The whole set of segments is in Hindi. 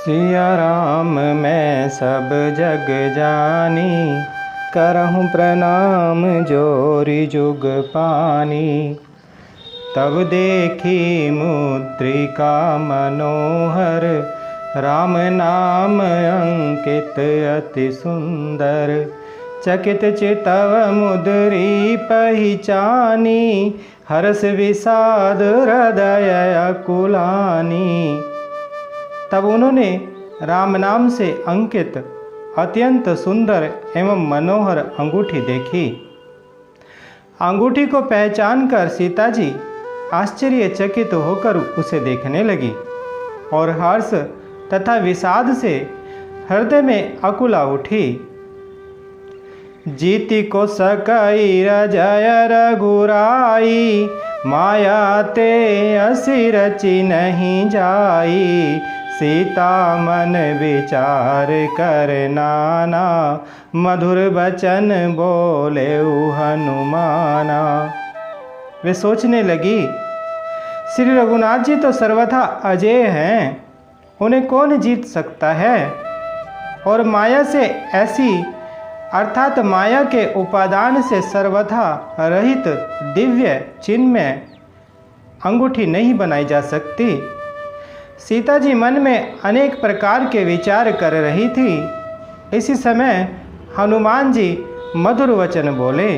सिया राम मैं सब जग जानी, करहूँ प्रणाम जोरी जुग पानी। तब देखी मुद्रिका मनोहर, राम नाम अंकित अति सुंदर। चकित चितव मुद्री पहिचानी, हर्ष विषाद हृदय अकुलानी। तब उन्होंने राम नाम से अंकित अत्यंत सुंदर एवं मनोहर अंगूठी देखी। अंगूठी को पहचान कर सीता जी आश्चर्यचकित होकर उसे देखने लगी और हर्ष तथा विषाद से हृदय में अकुला उठी। जीति को सकई जय रघुराई, माया ते असी रची नहीं जाई। सीता मन विचार कर नाना, मधुर वचन बोले हनुमाना। वे सोचने लगी, श्री रघुनाथ जी तो सर्वथा अजेय हैं, उन्हें कौन जीत सकता है। और माया से ऐसी अर्थात माया के उपादान से सर्वथा रहित दिव्य चिन्मय अंगूठी नहीं बनाई जा सकती। सीता जी मन में अनेक प्रकार के विचार कर रही थी। इसी समय हनुमान जी मधुर वचन बोले।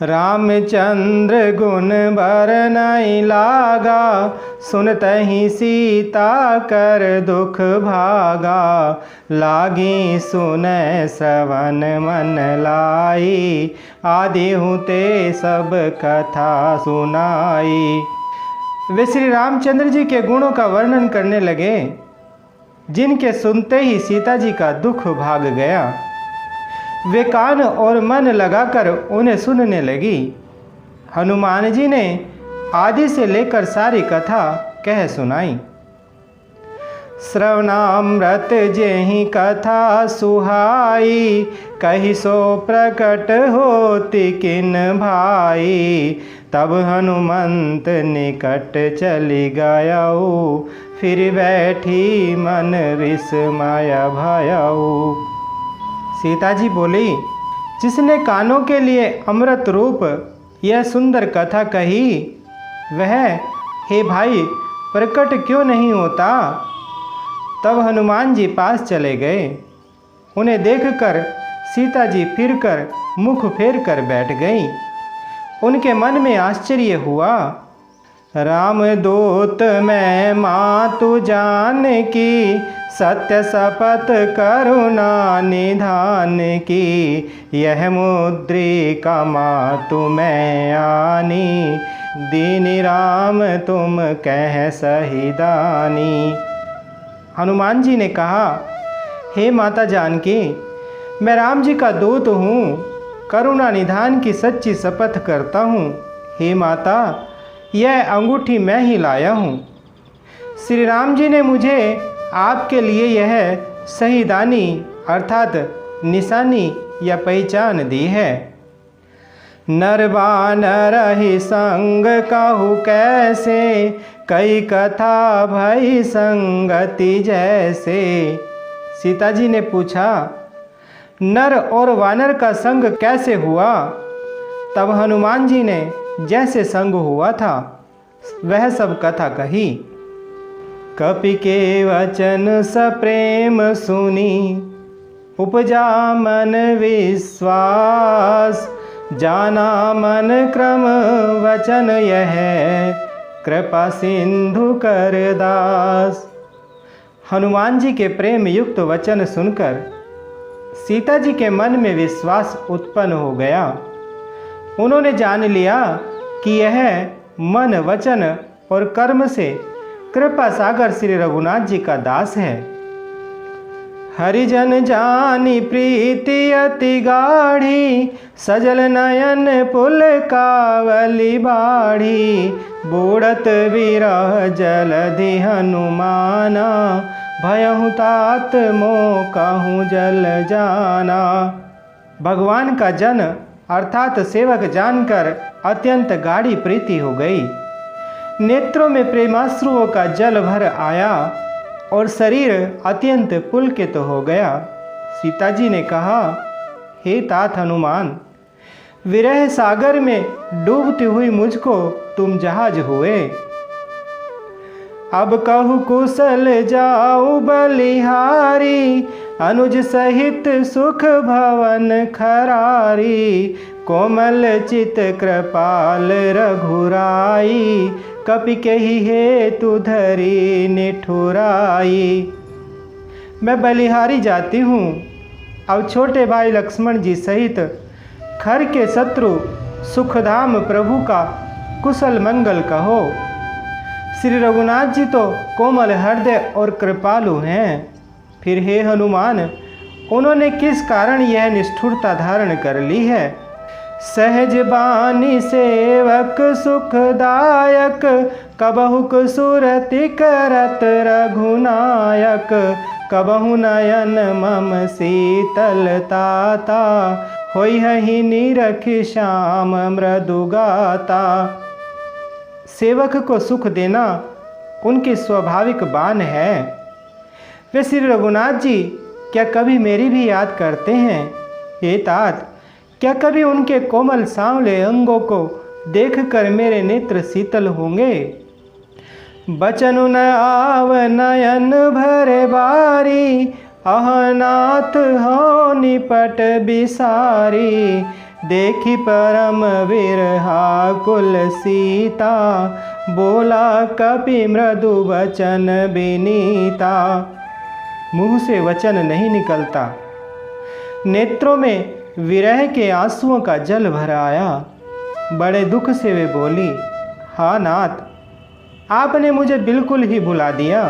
रामचंद्र गुण बरनई लागा, सुनतहि सीता कर दुख भागा। लागी सुनै श्रवण मन लाई, आदि हूँ ते सब कथा सुनाई। वे श्री रामचंद्र जी के गुणों का वर्णन करने लगे, जिनके सुनते ही सीता जी का दुख भाग गया। वे कान और मन लगाकर उन्हें सुनने लगी। हनुमान जी ने आदि से लेकर सारी कथा कह सुनाई। श्रवणामृत जेहि कथा सुहाई, कही सो प्रकट होती किन भाई। तब हनुमंत निकट चली गयाऊ, फिर बैठी मन विस्मय भयाऊ। सीता जी बोली, जिसने कानों के लिए अमृत रूप यह सुंदर कथा कही, वह हे भाई प्रकट क्यों नहीं होता। तब हनुमान जी पास चले गए। उन्हें देखकर सीता जी फिरकर मुख फेर कर बैठ गई। उनके मन में आश्चर्य हुआ। राम दूत मैं मातु जान की, सत्य शपथ करुणा निधान की। यह मुद्रिका मातु मैं आनी, दीन राम तुम कह सही दानी। हनुमान जी ने कहा, हे माता जानकी, मैं राम जी का दूत हूँ, करुणा निधान की सच्ची शपथ करता हूँ। हे माता, यह अंगूठी मैं ही लाया हूँ। श्री राम जी ने मुझे आपके लिए यह सही दानी अर्थात निशानी या पहचान दी है। नर बानर ही संग कहूँ कैसे, कई कथा भई संगति जैसे। सीता जी ने पूछा, नर और वानर का संग कैसे हुआ। तब हनुमान जी ने जैसे संग हुआ था वह सब कथा कही। कपि के वचन सप्रेम सुनी, उपजा मन विश्वास। जाना मन क्रम वचन यह, कृपा सिंधु कर दास। हनुमान जी के प्रेम युक्त वचन सुनकर सीता जी के मन में विश्वास उत्पन्न हो गया। उन्होंने जान लिया कि यह मन वचन और कर्म से कृपा सागर श्री रघुनाथ जी का दास है। हरिजन जानी प्रीति अति गाढ़ी, सजल नयन पुल कावली बाढ़ी। बूढ़त विरह जलधि हनुमाना, भयहु तात मोकहु जल जाना। भगवान का जन अर्थात सेवक जानकर अत्यंत गाढ़ी प्रीति हो गई। नेत्रों में प्रेमाश्रुओं का जल भर आया और शरीर अत्यंत पुलकित हो गया। सीता जी ने कहा, हे तात हनुमान, विरह सागर में डूबती हुई मुझको तुम जहाज हुए। अब कहु कुशल जाऊ बलिहारी, अनुज सहित सुख भवन खरारी। कोमल चित कृपाल रघुराई, कपि कही हेतु धरी निठुराई। मैं बलिहारी जाती हूँ, अब छोटे भाई लक्ष्मण जी सहित खर के शत्रु सुखधाम प्रभु का कुशल मंगल कहो। श्री रघुनाथ जी तो कोमल हृदय और कृपालु हैं, फिर हे हनुमान, उन्होंने किस कारण यह निष्ठुरता धारण कर ली है। सहज बानी सेवक सुखदायक, कबहुक सुरति करत रघुनायक। कबहु नयन मम शीतलताता, होई हहि निरख श्याम मृदुगाता। सेवक को सुख देना उनकी स्वाभाविक बान है। वे श्री रघुनाथ जी क्या कभी मेरी भी याद करते हैं? हे तात, क्या कभी उनके कोमल सांवले अंगों को देखकर मेरे नेत्र शीतल होंगे? बचनु न आव नयन भरे बारी, अहनाथ हो निपट बिसारी। देखी परम विरहा कुल सीता, बोला कपि मृदु वचन विनीता। मुँह से वचन नहीं निकलता, नेत्रों में विरह के आंसुओं का जल भर आया। बड़े दुख से वे बोली, हाँ नाथ, आपने मुझे बिल्कुल ही भुला दिया।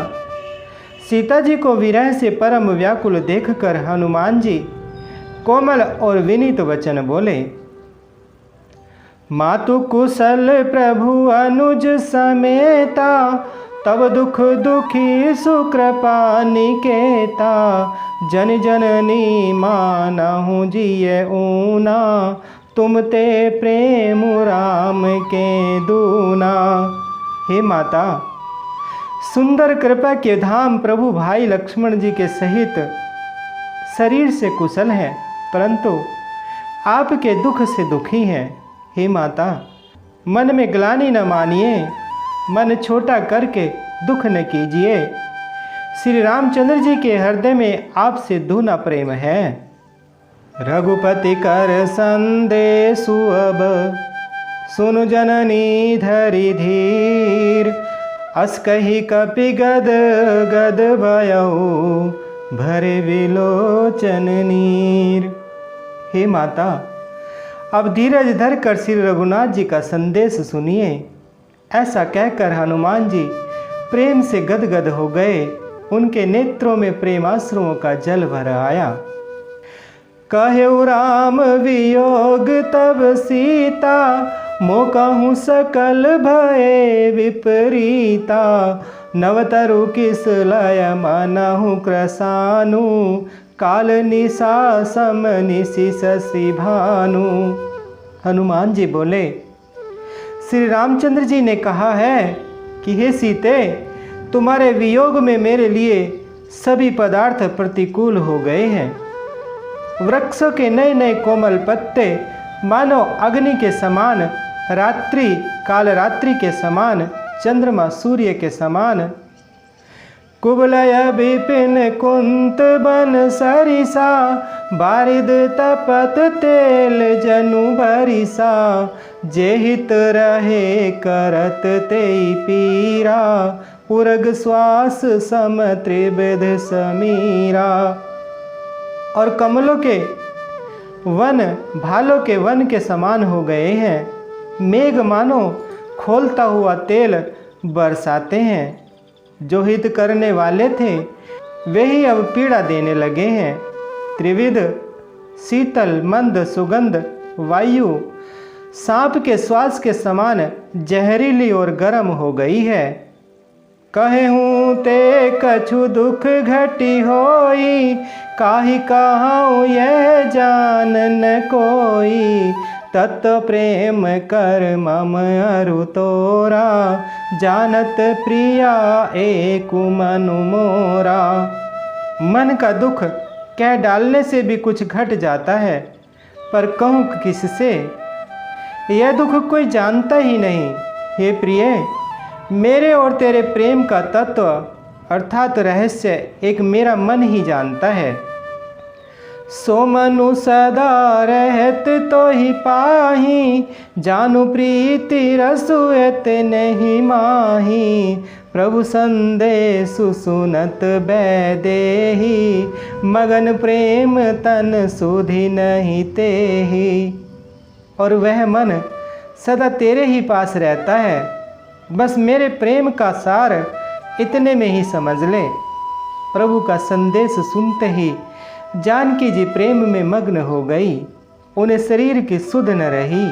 सीता जी को विरह से परम व्याकुल देखकर हनुमान जी कोमल और विनीत वचन बोले, मातु कुशल प्रभु अनुज समेता, तब दुख दुखी सुकृपा निकेता। जन जननी मानहु जिय ऊना, तुम ते प्रेम राम के दूना। हे माता, सुंदर कृपा के धाम प्रभु भाई लक्ष्मण जी के सहित शरीर से कुशल हैं, परंतु आपके दुख से दुखी हैं। हे माता, मन में ग्लानि न मानिए, मन छोटा करके दुख न कीजिए। श्री रामचंद्र जी के हृदय में आपसे दूना प्रेम है। रघुपति कर संदेशु अब, सुनु जननी धरि धीर। अस कही कपि गद गद भयउ, भरे विलोचन नीर। हे माता, अब धीरज धर कर श्री रघुनाथ जी का संदेश सुनिए। ऐसा कहकर हनुमान जी प्रेम से गदगद हो गए। उनके नेत्रों में प्रेमाश्रुओं का जल भर आया। कहु राम वियोग तब सीता, मोकहु सकल भय विपरीता। नवतरु किस लय मनहु क्रसानु, काल निशा सम निशि शशि भानु। हनुमान जी बोले, श्री रामचंद्र जी ने कहा है कि हे सीते, तुम्हारे वियोग में मेरे लिए सभी पदार्थ प्रतिकूल हो गए हैं। वृक्षों के नए नए कोमल पत्ते मानो अग्नि के समान, रात्रि काल रात्रि के समान, चंद्रमा सूर्य के समान। कुबलय विपिन कुंत बन सरिसा, बारिद तपत तेल जनु बरिसा। जेहित रहे करत तेई पीरा, पुरग श्वास सम त्रिविध समीरा। और कमलों के वन भालों के वन के समान हो गए हैं। मेघ मानो खोलता हुआ तेल बरसाते हैं। जो हित करने वाले थे वे ही अब पीड़ा देने लगे हैं। त्रिविध शीतल मंद सुगंध वायु सांप के श्वास के समान जहरीली और गर्म हो गई है। कहूँ ते कछु दुख घटी होई, काहि कहाऊँ यह जान न कोई। तत्व प्रेम कर मम अरु तोरा, जानत प्रिया एक मनु मोरा। मन का दुख कह डालने से भी कुछ घट जाता है, पर कहूँ किससे? यह दुख कोई जानता ही नहीं। हे प्रिय, मेरे और तेरे प्रेम का तत्व अर्थात रहस्य एक मेरा मन ही जानता है। सो मनु सदा रहत तो ही पाही, जानू प्रीति रसुएत नहीं माही। प्रभु संदेशु सुनत बैदेही, मगन प्रेम तन सुधि नहीं तेही। और वह मन सदा तेरे ही पास रहता है, बस मेरे प्रेम का सार इतने में ही समझ ले। प्रभु का संदेश सुनते ही जानकी जी प्रेम में मग्न हो गई, उन्हें शरीर की सुध न रही।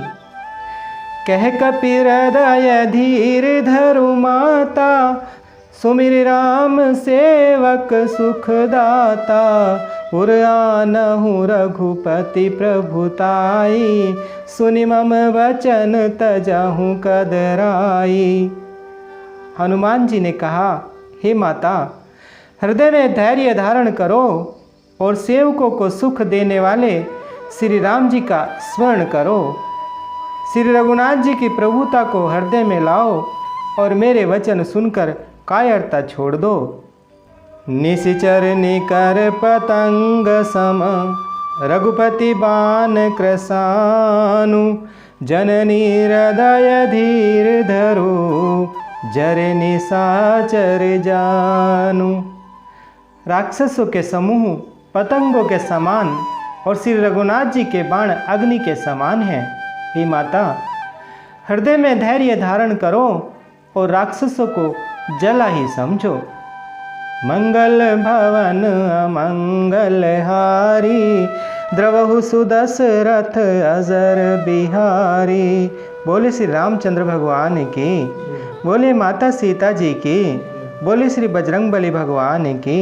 कह कपि हृदय धीर धरु माता, सुमिर राम सेवक सुखदाता। उर आनहु रघुपति प्रभुताई, सुनि मम वचन तजहु कदराई। हनुमान जी ने कहा, हे माता, हृदय में धैर्य धारण करो और सेवकों को सुख देने वाले श्री राम जी का स्मरण करो। श्री रघुनाथ जी की प्रभुता को हृदय में लाओ और मेरे वचन सुनकर कायरता छोड़ दो। निशिचर निकर पतंग सम, रघुपति बाण कृसानु। जननी हृदय धीर धरो, जरे निशाचर जानू। राक्षसों के समूह पतंगों के समान और श्री रघुनाथ जी के बाण अग्नि के समान हैं। हे माता, हृदय में धैर्य धारण करो और राक्षसों को जला ही समझो। मंगल भवन अमंगल हारी, द्रवहु सुदशरथ अजर बिहारी। बोले श्री रामचंद्र भगवान की, बोले माता सीता जी की, बोले श्री बजरंगबली भगवान की।